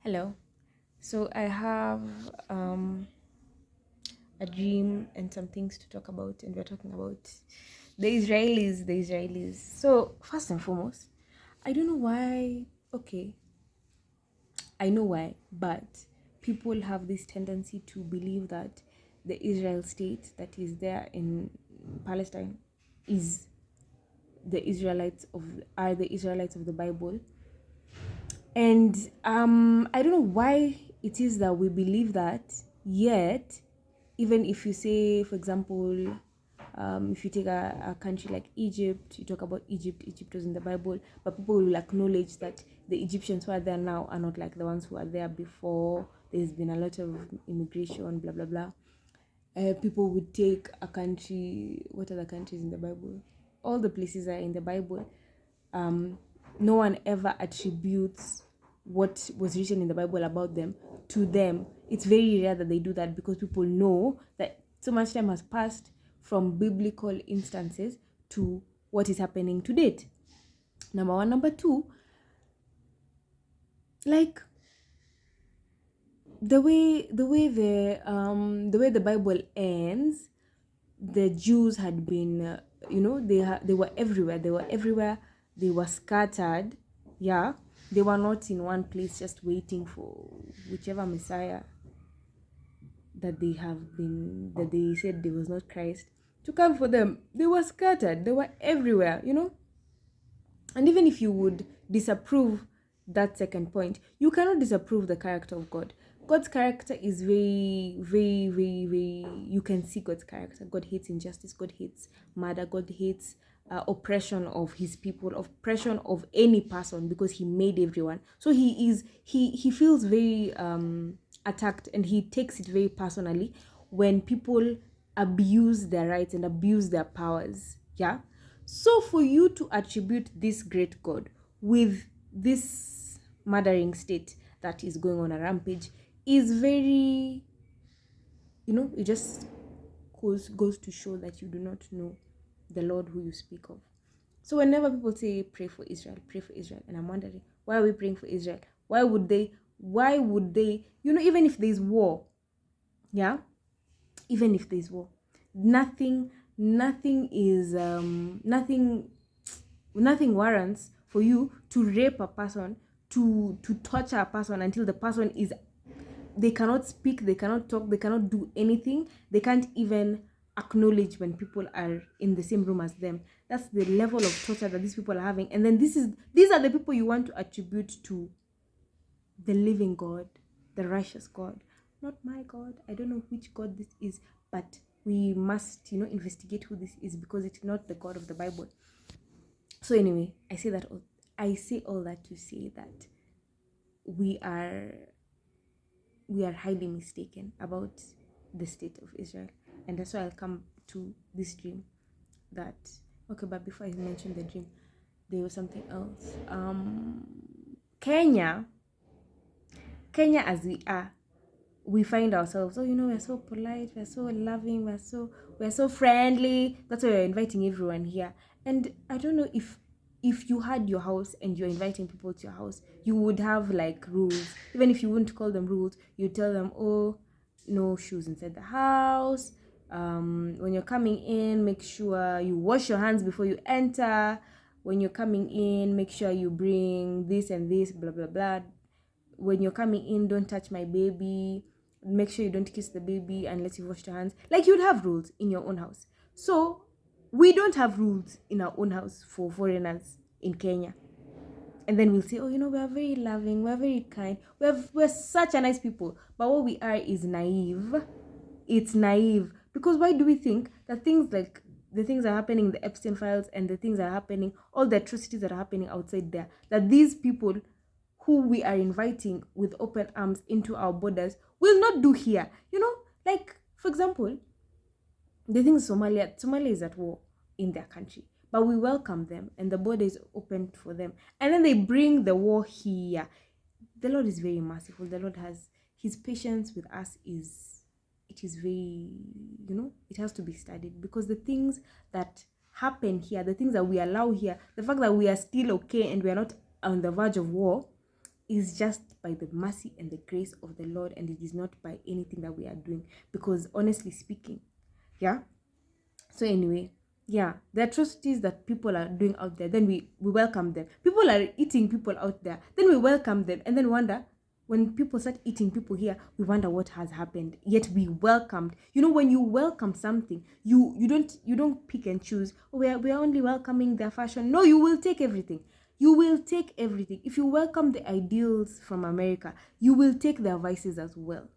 Hello. So I have a dream and some things to talk about, and we're talking about the Israelis. The Israelis. So first and foremost, I don't know why. Okay, I know why, but people have this tendency to believe that the Israel state that is there in Palestine is the Israelites of are the Israelites of the Bible. And I don't know why it is that we believe that, yet, even if you say, for example, if you take a country like Egypt, you talk about Egypt was in the Bible, but people will acknowledge that the Egyptians who are there now are not like the ones who are there before. There's been a lot of immigration, blah, blah, blah. People would take a country, what are the countries in the Bible? All the places are in the Bible. No one ever attributes what was written in the Bible about them to them. It's very rare that they do that because people know that so much time has passed from biblical instances to what is happening to date. Number one. Number two, like the way the Bible ends, the Jews had been, they were everywhere. They were everywhere. They were scattered. Yeah, they were not in one place just waiting for whichever Messiah that they said there was not Christ to come for them. They were scattered. They were everywhere. And even if you would disapprove that second point, you cannot disapprove the character of God. God's character is very, very, very, very. You can see God's character. God hates injustice. God hates murder. God hates oppression of his people, oppression of any person, because he made everyone. So he feels very attacked, and he takes it very personally when people abuse their rights and abuse their powers. Yeah. So for you to attribute this great God with this murdering state that is going on a rampage is very, it just goes to show that you do not know the Lord who you speak of. So whenever people say pray for Israel, and I'm wondering, why are we praying for Israel? Why would they, even if there's war, yeah, even if there's war, nothing is nothing warrants for you to rape a person, to torture a person until the person is, they cannot speak, they cannot talk, they cannot do anything, they can't even acknowledge when people are in the same room as them. That's the level of torture that these people are having. And then these are the people you want to attribute to the living God, the righteous God. Not my God. I don't know which God this is, but we must, investigate who this is, because it's not the God of the Bible. So anyway, I say all that to say that we are highly mistaken about the state of Israel. And that's why I'll come to this dream that, okay, but before I mention the dream, there was something else. Kenya as we are, we find ourselves, we're so polite, we're so loving, we're so friendly. That's why we're inviting everyone here. And I don't know if you had your house and you're inviting people to your house, you would have like rules. Even if you wouldn't call them rules, you tell them, oh, no shoes inside the house. When you're coming in, make sure you wash your hands before you enter. When you're coming in, make sure you bring this and this, blah blah blah. When you're coming in, don't touch my baby. Make sure you don't kiss the baby unless you've washed your hands. Like, you'd have rules in your own house. So we don't have rules in our own house for foreigners in Kenya. And then we'll say, we're very loving, we're very kind, we're such a nice people. But what we are is naive. It's naive. Because why do we think that things like the things that are happening in the Epstein files, and the things that are happening, all the atrocities that are happening outside there, that these people who we are inviting with open arms into our borders will not do here? Like, for example, the things Somalia is at war in their country, but we welcome them and the border is open for them, and then they bring the war here. The Lord is very merciful. The Lord has his patience with us is very, it has to be studied, because the things that happen here, the things that we allow here, the fact that we are still okay and we are not on the verge of war, is just by the mercy and the grace of the Lord, and it is not by anything that we are doing. Because honestly speaking, yeah. So anyway, yeah, the atrocities that people are doing out there, then we welcome them. People are eating people out there, then we welcome them, and then wonder when people start eating people here, we wonder what has happened. Yet we welcomed. When you welcome something, you don't pick and choose. Oh, we are only welcoming their fashion. No, you will take everything. You will take everything. If you welcome the ideals from America, you will take their vices as well,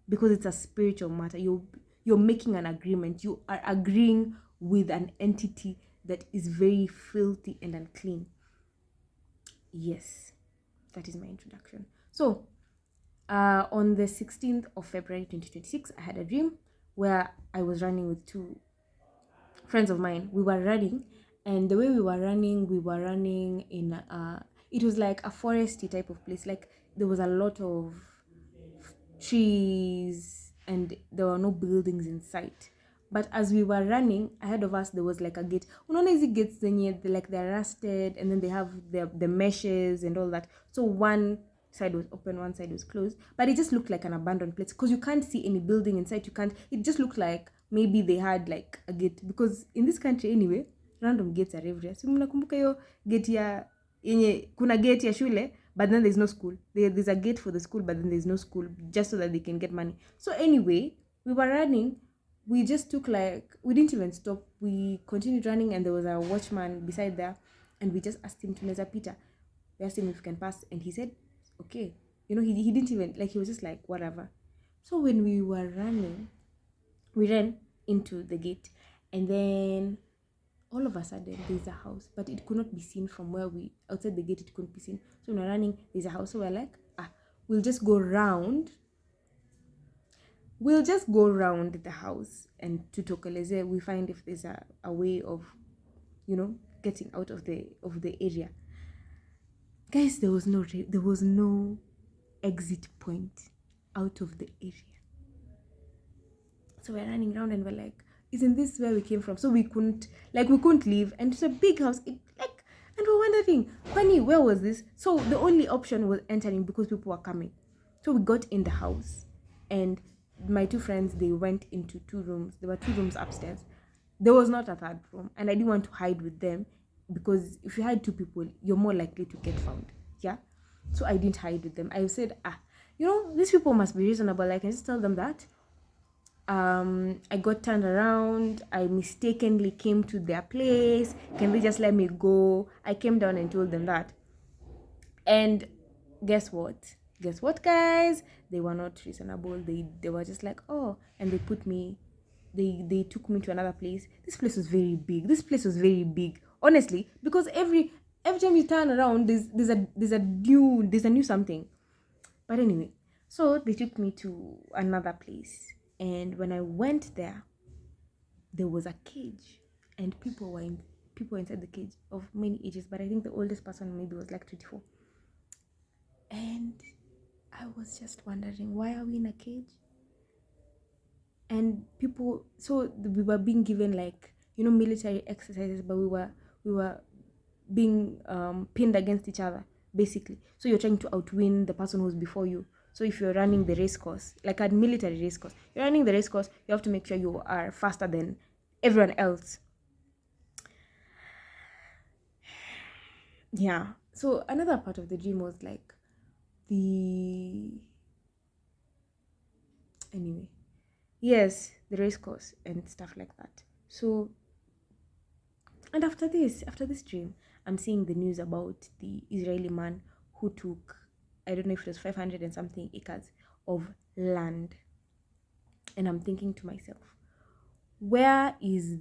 because it's a spiritual matter. You're making an agreement. You are agreeing with an entity that is very filthy and unclean. Yes, that is my introduction. So, on the 16th of February 2026, I had a dream where I was running with two friends of mine. We were running, and the way we were running in it was like a foresty type of place. Like there was a lot of trees and there were no buildings in sight. But as we were running ahead of us, there was like a gate. Unaona hizi gates zenye like they're rusted, and then they have the meshes and all that. So one side was open, one side was closed, but it just looked like an abandoned place because you can't see any building inside. You can't. It just looked like maybe they had like a gate, because in this country anyway, random gates are everywhere. So mnakumbuka hiyo gate ya yenye kuna gate ya shule, but then there's no school. There's a gate for the school, but then there's no school, just so that they can get money. So anyway, we were running. We just took we didn't even stop. We continued running, and there was a watchman beside there, and we just asked him to Meza Peter. We asked him if we can pass, and he said, okay. He didn't even, he was just like, whatever. So when we were running, we ran into the gate, and then all of a sudden there's a house, but it could not be seen from where outside the gate. It couldn't be seen. So when we're running, there's a house. So we're like, we'll just go round the house, and to Tokoleze we find if there's a way of getting out of the area. Guys, there was no exit point out of the area. So we're running around, and we're like, isn't this where we came from? So we couldn't leave, and it's a big house. And we're wondering, Kwani, where was this? So the only option was entering, because people were coming. So we got in the house, and my two friends, they went into 2 rooms. There were 2 rooms upstairs. There was not a third room, and I didn't want to hide with them, because if you hide 2 people, you're more likely to get found. Yeah. So I didn't hide with them. I said, these people must be reasonable. I can just tell them that I got turned around. I mistakenly came to their place. Can they just let me go? I came down and told them that. And guess what? Guys? They were not reasonable. They were just like, oh, and they took me to another place. This place was very big. Honestly, because every time you turn around, there's a new something. But anyway, so they took me to another place. And when I went there was a cage, and people were inside the cage of many ages, but I think the oldest person maybe was like 24. And I was just wondering, why are we in a cage? And people, so we were being given military exercises, but we were being pinned against each other, basically. So you're trying to outwin the person who's before you. So if you're running the race course, like a military race course, you're running the race course, you have to make sure you are faster than everyone else. Yeah. So another part of the dream was the race course and stuff like that. So, and after this dream, I'm seeing the news about the Israeli man who took, I don't know if it was 500 and something acres of land. And I'm thinking to myself, where is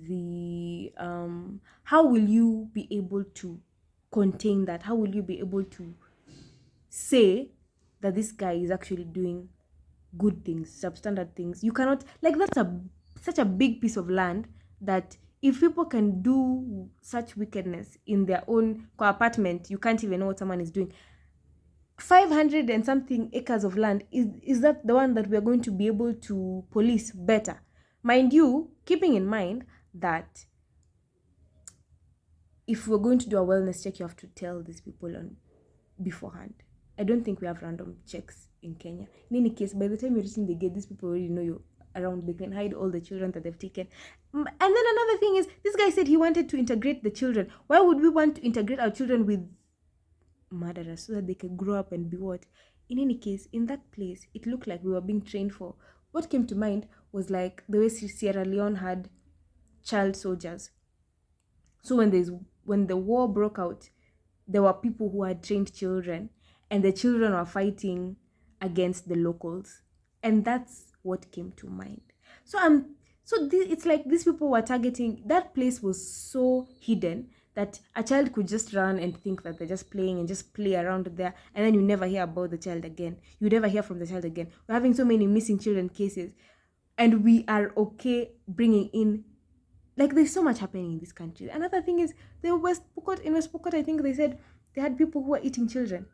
how will you be able to contain that? How will you be able to say that this guy is actually doing good things, substandard things? You cannot, that's such a big piece of land that if people can do such wickedness in their own apartment, you can't even know what someone is doing. 500 and something acres of land, is that the one that we are going to be able to police better? Mind you, keeping in mind that if we're going to do a wellness check, you have to tell these people on beforehand. I don't think we have random checks in Kenya. In any case, by the time you're reaching the gate, these people already know you around. They can hide all the children that they've taken. And then another thing is, this guy said he wanted to integrate the children. Why would we want to integrate our children with murderers so that they can grow up and be what? In any case, in that place, it looked like we were being trained for. What came to mind was like the way Sierra Leone had child soldiers. So when the war broke out, there were people who had trained children, and the children were fighting against the locals, and that's what came to mind. It's like these people were targeting. That place was so hidden that a child could just run and think that they're just playing and just play around there, and then you never hear about the child again. You never hear from the child again. We're having so many missing children cases, and we are okay bringing in, like, there's so much happening in this country. Another thing is the West Pokot, I think they said they had people who are eating children.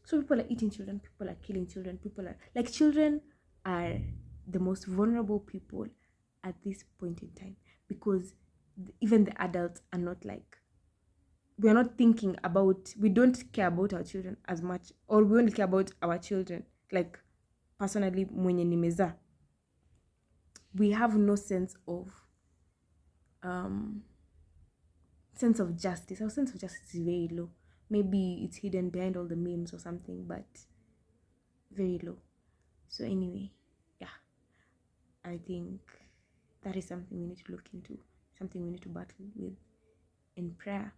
So people are eating children, people are killing children, people are like, children are the most vulnerable people at this point in time, because even the adults are not like, we are not thinking about, we don't care about our children as much, or we only care about our children. Like, personally, mwenye nimeza, we have no um sense of justice. Our sense of justice is very low. Maybe it's hidden behind all the memes or something, but very low. So anyway, yeah, I think that is something we need to look into, something we need to battle with in prayer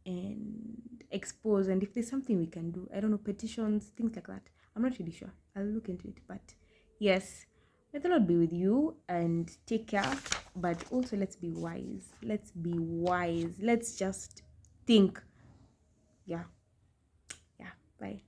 and expose. And if there's something we can do, I don't know, petitions, things like that, I'm not really sure. I'll look into it. But yes, may the Lord be with you and take care. But also, let's be wise. Let's be wise. Let's just think. Yeah. Bye.